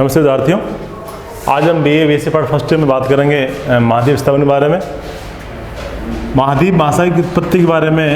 नमस्ते विद्यार्थियों, आज हम BA पार्ट फर्स्ट ईयर में बात करेंगे महाद्वीप विस्थापन के बारे में। महाद्वीप महासागर की उत्पत्ति के बारे में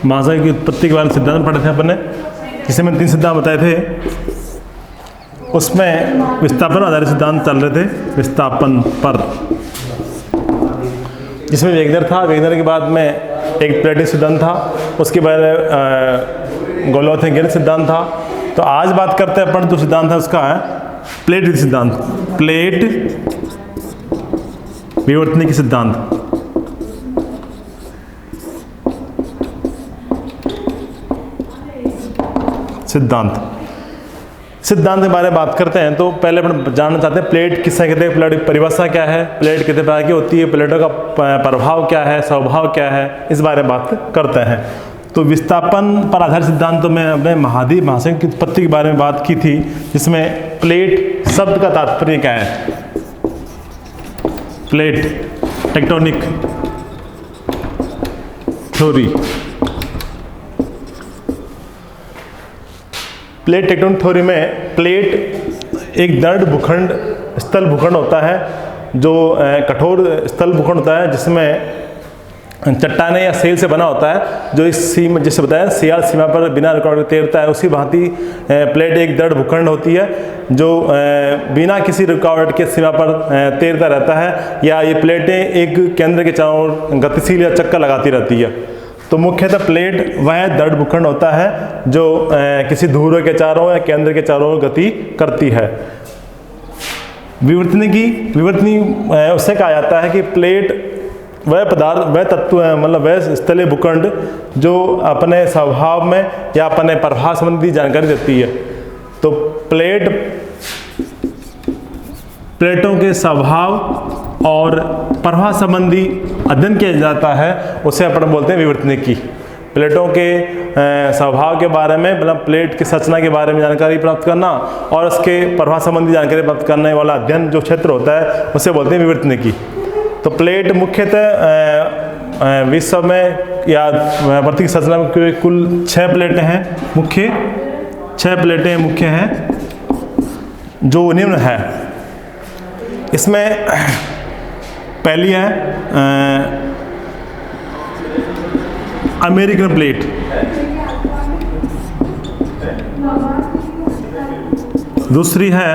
महासागर की उत्पत्ति के बारे में सिद्धांत पढ़े थे अपन ने, जिसे मैंने 3 सिद्धांत बताए थे। उसमें विस्थापन आधारित सिद्धांत चल रहे थे, विस्थापन पर, जिसमें वेगनर था। वेगनर के बाद में एक प्लेटिंग सिद्धांत था, उसके बाद गोलोथिन सिद्धांत था। तो आज बात करते हैं अपन, जो सिद्धांत है उसका है प्लेट सिद्धांत, प्लेट विवर्तनिक सिद्धांत। सिद्धांत के बारे में बात करते हैं तो पहले अपन जानना चाहते हैं प्लेट किससे कहते हैं, प्लेट की परिभाषा क्या है, प्लेट कितने प्रकार की होती है, प्लेटों का प्रभाव क्या है, स्वभाव क्या है, इस बारे में बात करते हैं। तो विस्थापन पर आधारित सिद्धांत तो मैं अपने महाद्वीप महासागर की उत्पत्ति के बारे में बात की थी, जिसमें प्लेट शब्द का तात्पर्य क्या है। Plate tectonic theory, plate tectonic theory में प्लेट एक दृढ़ भूखंड स्थल भूखंड होता है, जो कठोर स्थल भूखंड होता है, जिसमें चट्टाने या सेल से बना होता है, जो इस सीमा, जिसे बताया सियाल सीमा पर बिना रुकावट के तैरता है। उसी भांति प्लेट एक दृढ़ भूखंड होती है, जो बिना किसी रुकावट के सीमा पर तैरता रहता है, या ये प्लेटें एक केंद्र के चारों ओर गतिशील या चक्कर लगाती रहती है। तो मुख्यतः प्लेट वह दृढ़ भूखंड होता है जो किसी ध्रुव के चारों या केंद्र के चारों ओर गति करती है। विवर्तनी उससे कहा जाता है कि प्लेट वह पदार्थ, वह तत्व है, मतलब वह स्थलीय भूखंड जो अपने स्वभाव में या अपने प्रभाव संबंधी जानकारी देती है। तो प्लेटों के स्वभाव और प्रभाव संबंधी अध्ययन किया जाता है, उसे अपन बोलते हैं विवर्तनिकी। प्लेटों के स्वभाव के बारे में, मतलब प्लेट की संरचना के बारे में जानकारी प्राप्त करना और उसके प्रभाव संबंधी जानकारी प्राप्त करने वाला अध्ययन जो क्षेत्र होता है, उसे बोलते हैं विवर्तनिकी। तो प्लेट मुख्यतः विश्व में या पृथ्वी की संरचना में कुल 6 प्लेटें हैं, मुख्य 6 प्लेटें मुख्य हैं, जो निम्न है। इसमें पहली है अमेरिकन प्लेट, दूसरी है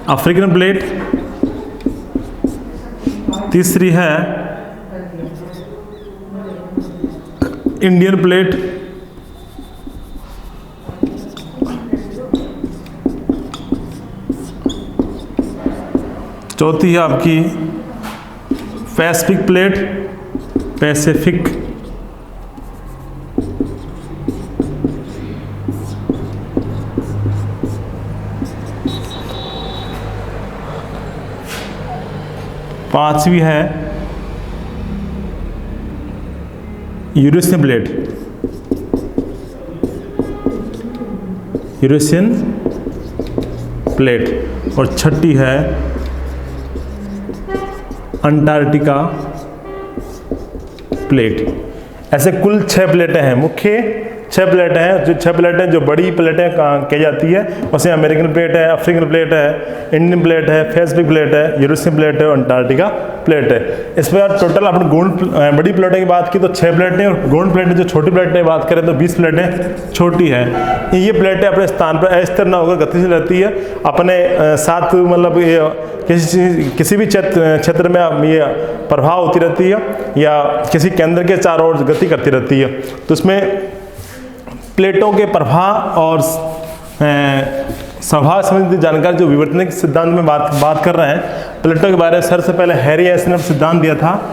अफ्रीकन प्लेट, तीसरी है इंडियन प्लेट, चौथी है आपकी पैसिफिक प्लेट, पैसिफिक, पांचवी है यूरेशियन प्लेट, यूरेशियन प्लेट, और छठी है अंटार्कटिका प्लेट। ऐसे कुल 6 प्लेटें हैं, मुख्य 6 प्लेटें हैं। जो 6 प्लेटें जो बड़ी प्लेटें कही जाती है, उसमें अमेरिकन प्लेट है, अफ्रीकन प्लेट है, इंडियन प्लेट है, पैसिफिक प्लेट है, यूरेशियन प्लेट है और अंटार्कटिका प्लेट है। इस पर टोटल अपन बड़ी प्लेटें की बात की तो 6 प्लेटें, और गौण प्लेटें जो छोटी प्लेटें की बात करें तो 20 प्लेटें छोटी हैं। ये प्लेटें अपने स्थान पर अस्थिर न होकर गतिशील रहती है, अपने साथ मतलब ये किसी भी क्षेत्र में ये प्रभाव होती रहती है या किसी केंद्र के चारों ओर गति करती रहती है। तो इसमें प्लेटों के प्रभाव और स्वभाव संबंधी जानकारी जो विवर्तनिक सिद्धांत में बात कर रहे हैं, प्लेटों के बारे में सबसे पहले हैरी हेस ने सिद्धांत दिया था,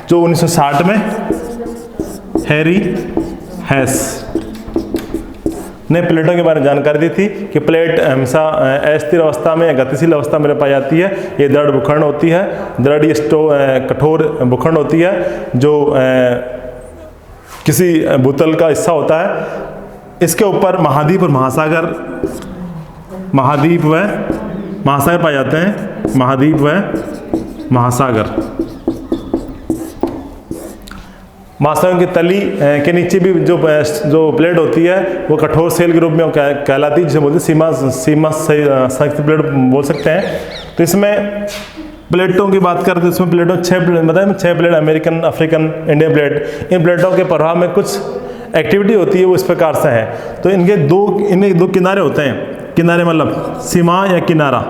जो 1960 में हैरी हेस ने प्लेटों के बारे में जानकारी दी थी कि प्लेट हमेशा अस्थिर अवस्था में या गतिशील अवस्था में पाई जाती है। ये दृढ़ भूखंड होती है, दृढ़ कठोर भूखंड होती है, जो किसी भूतल का हिस्सा होता है। इसके ऊपर महाद्वीप और महासागर, महाद्वीप व महासागर पाए जाते हैं, महाद्वीप व महासागर। महासागरों की तली के नीचे भी जो प्लेट होती है वो कठोर सेल के रूप में कहलाती है, जिसे बोलते हैं सीमा संयुक्त प्लेट बोल सकते हैं। तो इसमें प्लेटों की बात करते हैं, इसमें प्लेटों 6 प्लेट बताया, 6 plate American, African, Indian plate. इन प्लेटों के प्रभाव में कुछ एक्टिविटी होती है, वो इस प्रकार से है। तो इनमें दो किनारे होते हैं। किनारे मतलब सीमा या किनारा,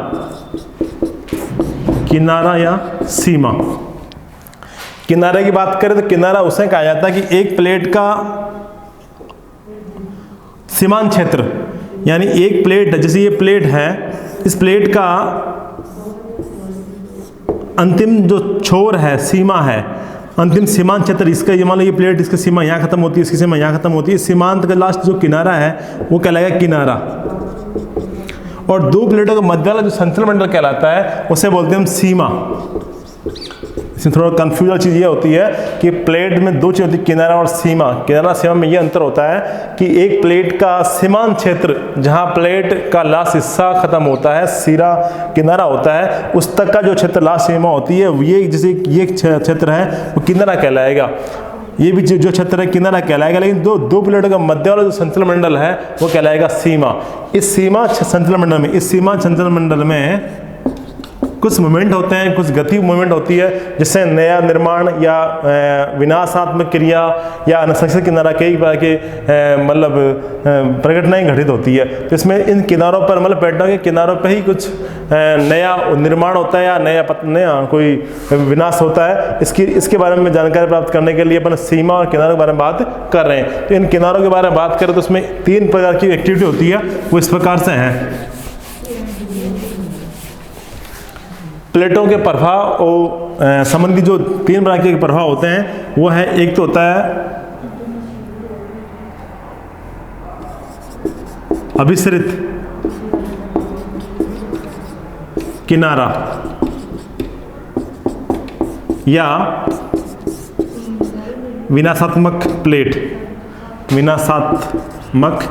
किनारा या सीमा। किनारे की बात करें तो किनारा उसे कहा जाता है कि एक प्लेट का सीमांत क्षेत्र, यानी एक प्लेट है, जैसे ये प्लेट है, इस प्लेट का अंतिम जो छोर है, सीमा है, अंतिम सीमांत क्षेत्र इसका, ये मान लो ये प्लेट, इसकी सीमा यहाँ खत्म होती है, इसकी सीमा यहाँ खत्म होती है, सीमांत का लास्ट जो किनारा है वो कहलाएगा किनारा। और दो प्लेटों का मध्य वाला जो संचलन मंडल कहलाता है उसे बोलते हैं हम सीमा। इसमें थोड़ा कंफ्यूजन चीज़ ये होती है कि प्लेट में दो चीज़ होती है, किनारा और सीमा। किनारा सीमा में ये अंतर होता है कि एक प्लेट का सीमांत क्षेत्र, जहाँ प्लेट का लास्ट हिस्सा खत्म होता है, सिरा किनारा होता है, उस तक का जो क्षेत्र लास्ट सीमा होती है, ये जैसे ये क्षेत्र है वो किनारा कहलाएगा। ये भी जो क्षेत्र है किनारा कहलाएगा। लेकिन दो प्लेटों का मध्य वाला जो संचलन मंडल है वो कहलाएगा सीमा। इस सीमा संचलन मंडल में, इस सीमा संचलन मंडल में कुछ मूवमेंट होते हैं, कुछ गति मूवमेंट होती है, जिससे नया निर्माण या विनाशात्मक क्रिया या अनुशंसित किनारा कई बार के मतलब प्रघटनाएं घटित होती है। तो इसमें इन किनारों पर, मतलब प्लेटों के किनारों पर ही कुछ नया निर्माण होता है या नया कोई विनाश होता है। इसके बारे में जानकारी प्राप्त करने के लिए अपन सीमा और किनारों के बारे में बात कर रहे हैं। तो इन किनारों के बारे में बात करें तो उसमें 3 प्रकार की एक्टिविटी होती है, वो इस प्रकार से है। प्लेटों के प्रभाव और संबंधी जो 3 प्रकार के प्रभाव होते हैं वो है, एक तो होता है अभिसरित किनारा या विनाशात्मक प्लेट, विनाशात्मक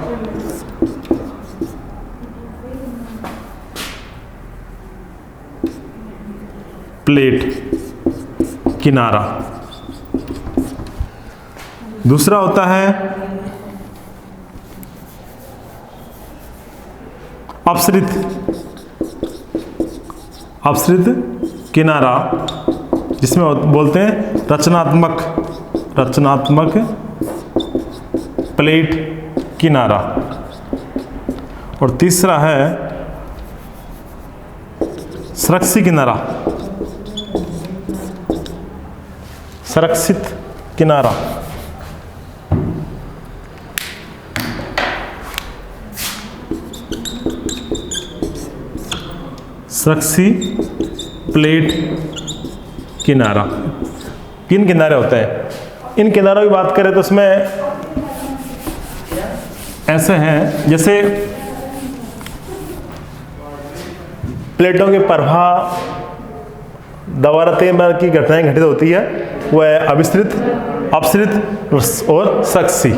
प्लेट किनारा। दूसरा होता है अपसरित किनारा, जिसमें बोलते हैं रचनात्मक प्लेट किनारा। और तीसरा है संरक्षित किनारा, संरक्षित किनारा। संरक्षित प्लेट किनारा। 3 किनारे होते हैं। इन किनारों की बात करें तो उसमें ऐसे हैं, जैसे प्लेटों के प्रभाव द्वारा 3 बार की घटनाएं घटित होती है, वो है अभिसरित, अपसरित और संरक्षित।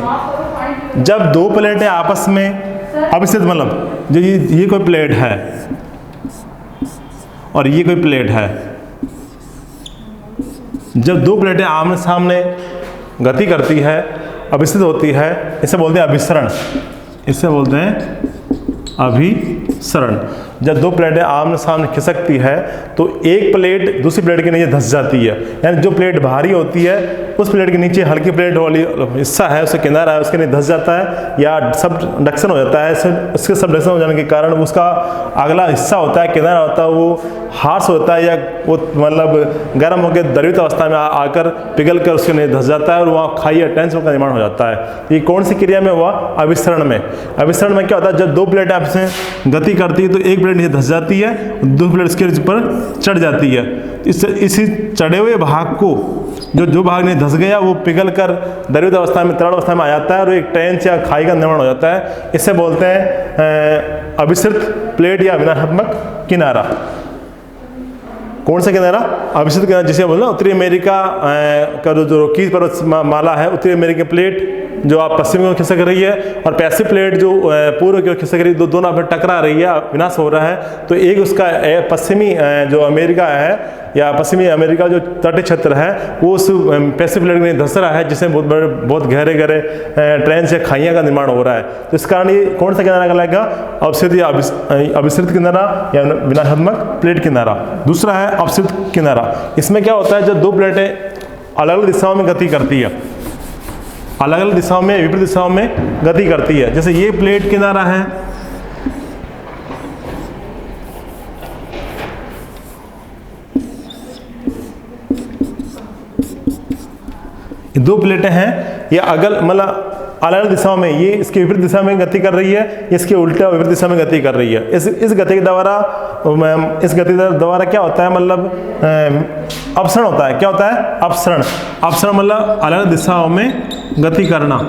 जब 2 प्लेटें आपस में, अभिसरित मतलब जो ये कोई प्लेट है और ये कोई प्लेट है, जब 2 प्लेटें आमने सामने गति करती है, अभिसरित होती है, इसे बोलते हैं अभिसरण। इसे बोलते हैं अभिसरण। जब 2 प्लेटें आमने सामने खिसकती है तो एक प्लेट दूसरी प्लेट के नीचे धंस जाती है, यानी जो प्लेट भारी होती है उस प्लेट के नीचे हल्की प्लेट वाली हिस्सा है, उसका किनारा है, उसके नीचे धंस जाता है या सबडक्शन हो जाता है। उसके सबडक्शन हो जाने के कारण उसका अगला हिस्सा होता है, किनारा होता है, वो हार्श होता है या वो मतलब गर्म होकर द्रवित अवस्था में आकर पिघल कर उसके नीचे धंस जाता है और वहाँ खाई या टेंशन का निर्माण हो जाता है। ये कौन सी क्रिया में हुआ? अभिसरण में। अभिसरण में क्या होता है, जब 2 प्लेटें आपसे गति करती है तो एक प्लेट नीचे धंस जाती है, 2 प्लेट इसके ऊपर चढ़ जाती है। इसी चढ़े हुए भाग को जो भाग नहीं धंस गया वो पिघल कर द्रवित अवस्था में, तरल अवस्था में आ जाता है और एक ट्रेंच या खाई का निर्माण हो जाता है। इसे बोलते हैं अभिसरित प्लेट या विनाशात्मक किनारा। कौन सा किनारा? अभिसरित किनारा, जिसे बोलना उत्तरी अमेरिका का जो रॉकीज पर्वत माला है, उत्तरी अमेरिकी प्लेट जो आप पश्चिम की ओर खिसक रही है और पैसिफिक प्लेट जो पूर्व की ओर खिसक रही है, दोनों में टकरा रही है, विनाश हो रहा है। तो एक उसका पश्चिमी जो अमेरिका है या पश्चिमी अमेरिका जो तटीय क्षेत्र है वो उस पैसिफिक प्लेट में धंस रहा है, जिसमें बहुत गहरे गहरे ट्रेंच या खाइयाँ का निर्माण हो रहा है। तो इस कारण ये कौन सा किनारा कहलाएगा? अवसित या अभिसृत किनारा या विनाशात्मक प्लेट किनारा। दूसरा है अवसित किनारा। इसमें क्या होता है, जब दो प्लेटें अलग अलग दिशाओं में गति करती है, अलग अलग दिशाओं में, विपरीत दिशाओं में गति करती है। जैसे ये प्लेट किनारा है, दो प्लेटें हैं, ये मतलब अलग अलग दिशाओं में, ये इसके विपरीत दिशा में गति कर रही है, इसके उल्टा विपरीत दिशा में गति कर रही है। इस गति के द्वारा क्या होता है, मतलब अपसरण होता है। क्या होता है? अपसरण। अपसरण मतलब अलग दिशाओं में गति करना।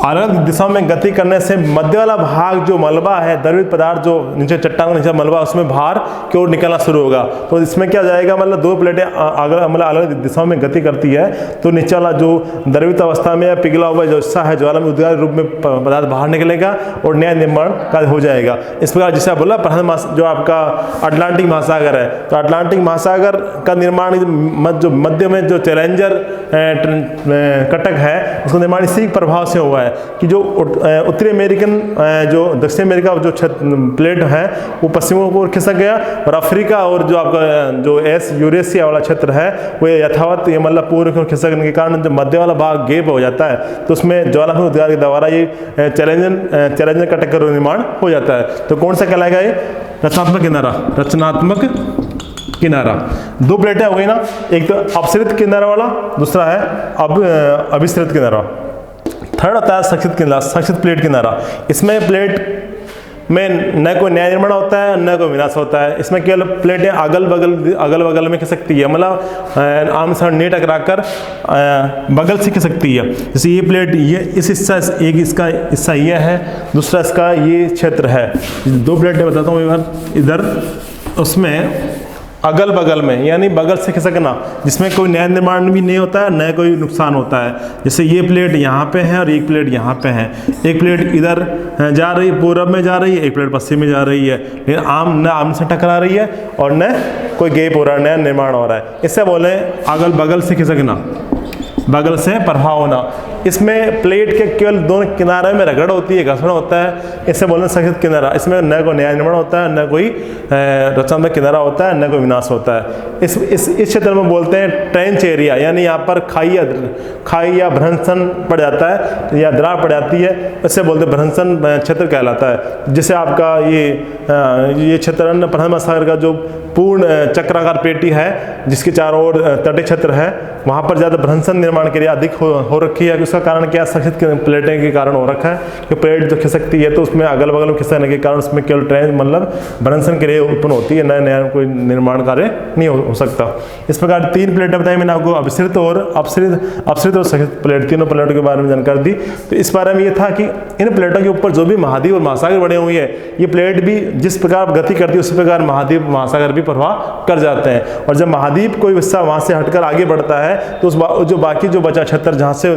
अलग दिशा में गति करने से मध्य वाला भाग जो मलबा है, द्रवित पदार्थ जो नीचे चट्टान का नीचे मलबा, उसमें बाहर की ओर निकलना शुरू होगा। तो इसमें क्या जाएगा, मतलब दो प्लेटें मतलब अलग दिशाओं में गति करती है, तो नीचे वाला जो द्रवित अवस्था में या पिघला हुआ जो हिस्सा है, ज्वाला में उद्गार रूप में पदार्थ बाहर निकलेगा और नया निर्माण कार्य हो जाएगा। इस प्रकार जैसे बोला प्रशांत जो आपका अटलांटिक महासागर है, तो अटलांटिक महासागर का निर्माण जो मध्य में जो चैलेंजर कटक है, उसका निर्माण इसी प्रभाव से हुआ है कि जो उत्तरी अमेरिकन जो दक्षिण अमेरिका जो प्लेट है वो पश्चिम की ओर खिसक गया, और अफ्रीका और जो आपका जो यूरेशिया वाला क्षेत्र है वो यथावत ये मतलब पूर्व की ओर खिसकने के कारण जो मध्य वाला भाग गैप हो जाता है, तो उसमें ज्वालामुखी उद्गार के द्वारा ये चैलेंजर कटक का निर्माण हो जाता है। तो कौन सा कहलाएगा ये? रचनात्मक किनारा। रचनात्मक किनारा। दो प्लेटें हो गई ना, एक तो अपसृत किनारा वाला, दूसरा है अभिसृत किनारा। थर्ड होता है संक्षिप्त किनारा, संक्षिप्त प्लेट किनारा। इसमें प्लेट में न कोई नया निर्माण होता है न कोई विनाश होता है। इसमें केवल प्लेटें अगल बगल में खिसकती है, मतलब आम सामने नहीं टकरा कर बगल से खिसकती है। जैसे ये प्लेट, ये इस हिस्सा, एक इसका हिस्सा ये है, दूसरा इसका ये क्षेत्र है। दो प्लेटें बताता हूँ इधर, उसमें अगल बगल में यानी बगल से खिसकना, जिसमें कोई नया निर्माण भी नहीं होता है, न कोई नुकसान होता है। जैसे ये प्लेट यहाँ पे है और एक प्लेट यहाँ पे है। एक प्लेट इधर जा रही है, पूरब में जा रही है, एक प्लेट पश्चिम में जा रही है, लेकिन आम से टकरा रही है और न कोई गैप हो रहा है, नया निर्माण हो रहा है। इससे बोले अगल बगल से खिसकना, बगल से प्रभाव होना। इसमें प्लेट के केवल दोनों किनारे में रगड़ होती है, घर्षण होता है, इससे बोलते हैं संक्षिप्त किनारा। इसमें न कोई नया निर्माण होता है, न कोई रचनात्मक किनारा होता है, न कोई विनाश होता है। इस क्षेत्र में बोलते हैं ट्रेंच एरिया, यानी यहाँ पर खाई या भ्रंशन पड़ जाता है या दरार पड़ जाती है, इससे बोलते हैं भ्रंशन क्षेत्र कहलाता है। जैसे आपका ये क्षेत्र प्रशांत महासागर का जो पूर्ण चक्राकार पेटी है, जिसके चारों ओर तटीय क्षेत्र है, वहाँ पर ज़्यादा भ्रंशन निर्माण के लिए अधिक हो रखी है। उसका कारण क्या? संक्षिप्त प्लेटें के कारण हो रखा है कि प्लेट जो खिसकती है तो उसमें अगल बगल में खिसकने के कारण उसमें केवल ट्रेंच मतलब भ्रंशन के लिए उत्पन्न होती है, नया कोई निर्माण कार्य नहीं हो सकता। इस प्रकार तीन प्लेटें बताई मैंने आपको, अभिसृत और अपसृत और संक्षिप्त प्लेट, तीनों प्लेटों के बारे में जानकारी दी। तो इस बारे में ये था कि इन प्लेटों के ऊपर जो भी महाद्वीप और महासागर बने हुए हैं, ये प्लेट भी जिस प्रकार गति करती है उसी प्रकार महाद्वीप महासागर भी प्रभाव कर जाते हैं। और जब महाद्वीप कोई हिस्सा वहाँ से हटकर आगे बढ़ता है तो जो बाकी जो बचा क्षेत्र जहाँ से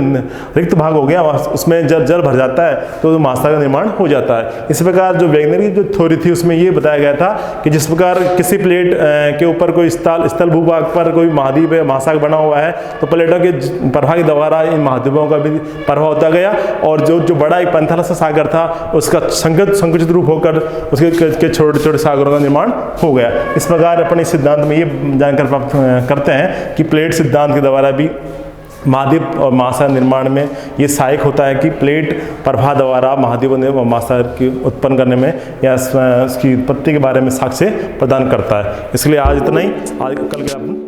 रिक्त भाग हो गया उसमें जल भर जाता है तो महासागर निर्माण हो जाता है। इस प्रकार जो वैज्ञानिक जो थ्योरी थी उसमें ये बताया गया था कि जिस प्रकार किसी प्लेट के ऊपर कोई स्थल भूभाग पर कोई महाद्वीप या महासागर बना हुआ है तो प्लेटों के प्रभाव के द्वारा इन महाद्वीपों का भी प्रभाव होता गया, और जो बड़ा एक पैंथालस सागर था उसका संकुचित रूप होकर उसके छोटे छोटे सागरों का निर्माण हो गया। इस प्रकार अपने सिद्धांत में ये जानकर प्राप्त करते हैं कि प्लेट सिद्धांत के द्वारा भी महाद्वीप और महासागर निर्माण में ये सहायक होता है कि प्लेट प्रभाव द्वारा महाद्वीप और महासागर की उत्पन्न करने में या उसकी उत्पत्ति के बारे में साक्ष्य प्रदान करता है। इसलिए आज इतना ही, आज कल के